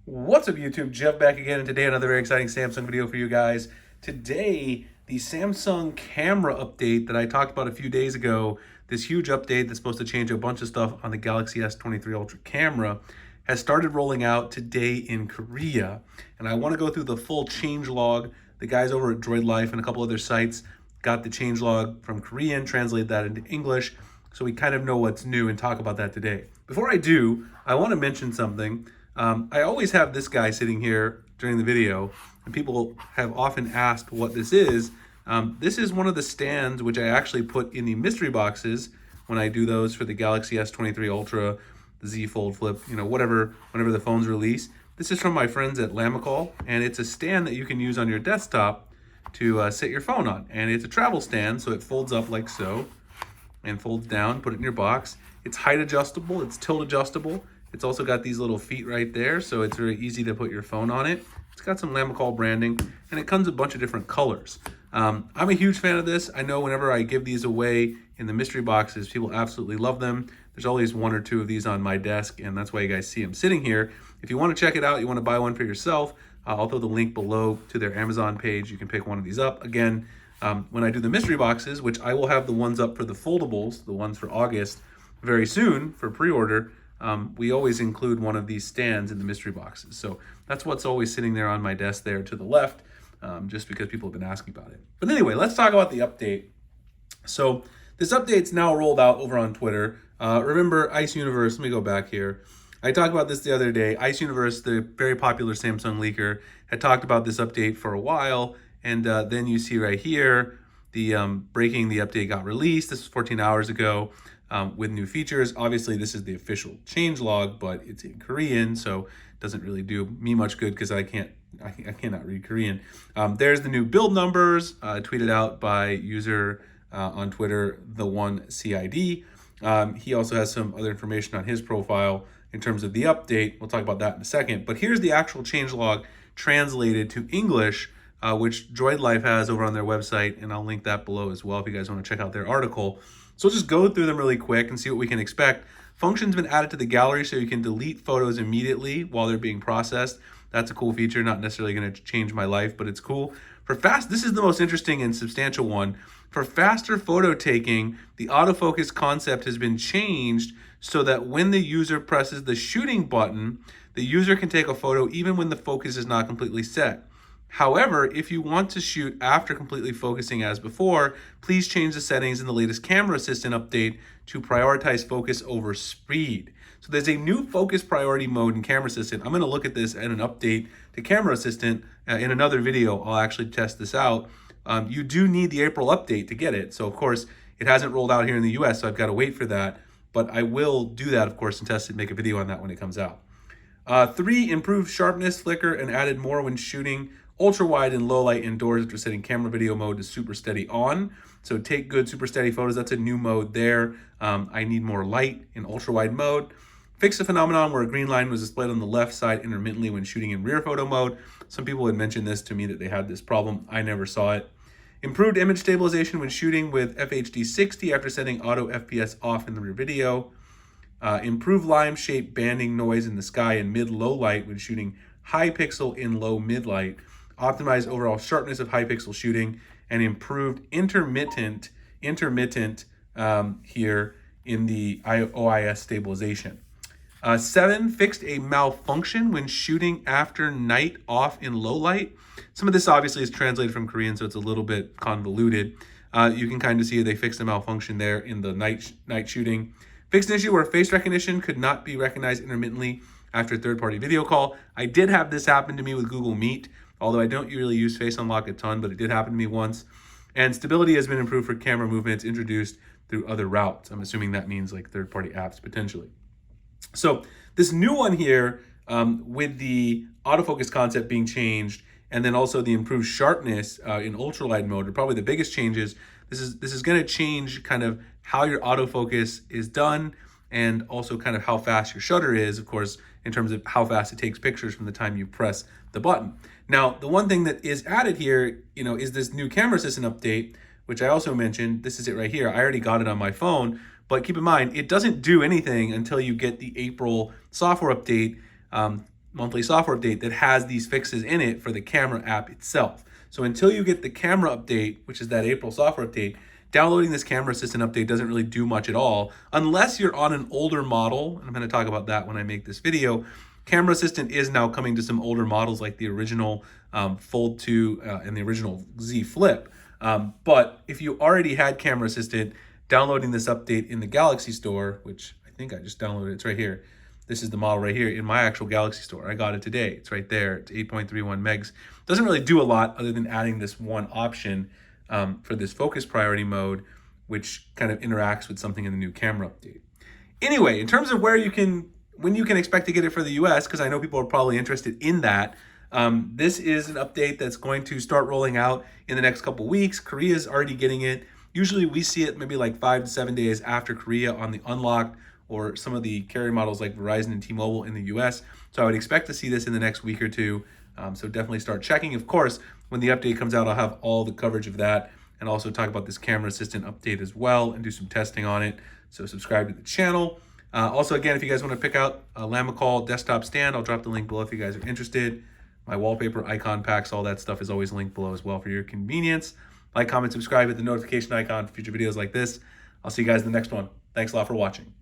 What's up YouTube? Jeff back again, and today another very exciting Samsung video for you guys. Today, the Samsung camera update that I talked about a few days ago, this huge update that's supposed to change a bunch of stuff on the Galaxy S23 Ultra camera, has started rolling out today in Korea. And I want to go through the full changelog. The guys over at Droid Life and a couple other sites got the changelog from Korean, translate that into English, so we kind of know what's new and talk about that today. Before I do, I want to mention something. I always have this guy sitting here during the video, and people have often asked what this is. This is one of the stands which I actually put in the mystery boxes when I do those for the Galaxy S23 Ultra, the Z Fold Flip, whenever the phones release. This is from my friends at Lamical, and it's a stand that you can use on your desktop to set your phone on. And it's a travel stand, so it folds up like so, and folds down, put it in your box. It's height adjustable, it's tilt adjustable. It's also got these little feet right there, so it's very easy to put your phone on it. It's got some Lamical branding, and it comes in a bunch of different colors. I'm a huge fan of this. I know whenever I give these away in the mystery boxes, people absolutely love them. There's always one or two of these on my desk, and that's why you guys see them sitting here. If you want to check it out, you want to buy one for yourself, I'll throw the link below to their Amazon page. You can pick one of these up. Again, when I do the mystery boxes, which I will have the ones up for the foldables, the ones for August, very soon for pre-order, we always include one of these stands in the mystery boxes. So that's what's always sitting there on my desk there to the left, just because people have been asking about it. But anyway, let's talk about the update. So this update's now rolled out over on Twitter. Remember Ice Universe, let me go back here. I talked about this the other day. Ice Universe, the very popular Samsung leaker, had talked about this update for a while. And then you see right here, the breaking the update got released. This was 14 hours ago. With new features. Obviously, this is the official changelog, but it's in Korean, so it doesn't really do me much good because I cannot read Korean. There's the new build numbers tweeted out by user on Twitter, the1CID. He also has some other information on his profile in terms of the update. We'll talk about that in a second. But here's the actual changelog translated to English, which Droid Life has over on their website, and I'll link that below as well if you guys want to check out their article. So we'll just go through them really quick and see what we can expect. Function's been added to the gallery so you can delete photos immediately while they're being processed. That's a cool feature, not necessarily going to change my life, but it's cool. This is the most interesting and substantial one. For faster photo taking, the autofocus concept has been changed so that when the user presses the shooting button, the user can take a photo even when the focus is not completely set. However, if you want to shoot after completely focusing as before, please change the settings in the latest Camera Assistant update to prioritize focus over speed. So there's a new focus priority mode in Camera Assistant. I'm going to look at this and an update to Camera Assistant in another video. I'll actually test this out. You do need the April update to get it. So of course, it hasn't rolled out here in the US, so I've got to wait for that. But I will do that, of course, and test it and make a video on that when it comes out. 3, improved sharpness, flicker, and added more when shooting ultra wide and low light indoors after setting camera video mode to super steady on. So take good super steady photos. That's a new mode there. I need more light in ultra wide mode. Fix the phenomenon where a green line was displayed on the left side intermittently when shooting in rear photo mode. Some people had mentioned this to me that they had this problem. I never saw it. Improved image stabilization when shooting with FHD 60 after setting auto FPS off in the rear video. Improved lime shape banding noise in the sky in mid-low light when shooting high pixel in low mid light. Optimize overall sharpness of high pixel shooting, and improved intermittent here in the OIS stabilization. 7, fixed a malfunction when shooting after night off in low light. Some of this obviously is translated from Korean, so it's a little bit convoluted. You can kind of see they fixed a malfunction there in the night shooting. Fixed an issue where face recognition could not be recognized intermittently after third-party video call. I did have this happen to me with Google Meet, although I don't really use Face Unlock a ton, but it did happen to me once. And stability has been improved for camera movements introduced through other routes. I'm assuming that means like third-party apps potentially. So this new one here with the autofocus concept being changed, and then also the improved sharpness in ultralight mode are probably the biggest changes. This is going to change kind of how your autofocus is done, and also kind of how fast your shutter is, of course, in terms of how fast it takes pictures from the time you press the button. Now, the one thing that is added here, is this new Camera Assistant update, which I also mentioned. This is it right here. I already got it on my phone, but keep in mind, it doesn't do anything until you get the April software update. monthly software update that has these fixes in it for the camera app itself. So until you get the camera update, which is that April software update, downloading this camera assistant update doesn't really do much at all unless you're on an older model. And I'm going to talk about that when I make this video. Camera assistant is now coming to some older models like the original Fold 2 and the original Z Flip. But if you already had camera assistant, downloading this update in the Galaxy Store, which I think I just downloaded, it's right here. This is the model right here in my actual Galaxy Store. I got it today. It's right there. It's 8.31 megs. Doesn't really do a lot other than adding this one option for this focus priority mode, which kind of interacts with something in the new camera update. Anyway, in terms of when you can expect to get it for the US, because I know people are probably interested in that, this is an update that's going to start rolling out in the next couple weeks. Korea's already getting it. Usually we see it maybe like 5 to 7 days after Korea on the unlocked or some of the carrier models like Verizon and T-Mobile in the US. So I would expect to see this in the next week or two. So definitely start checking. Of course, when the update comes out, I'll have all the coverage of that and also talk about this camera assistant update as well and do some testing on it. So subscribe to the channel. Also, again, if you guys want to pick out a Lamical desktop stand, I'll drop the link below if you guys are interested. My wallpaper, icon packs, all that stuff is always linked below as well for your convenience. Like, comment, subscribe, hit the notification icon for future videos like this. I'll see you guys in the next one. Thanks a lot for watching.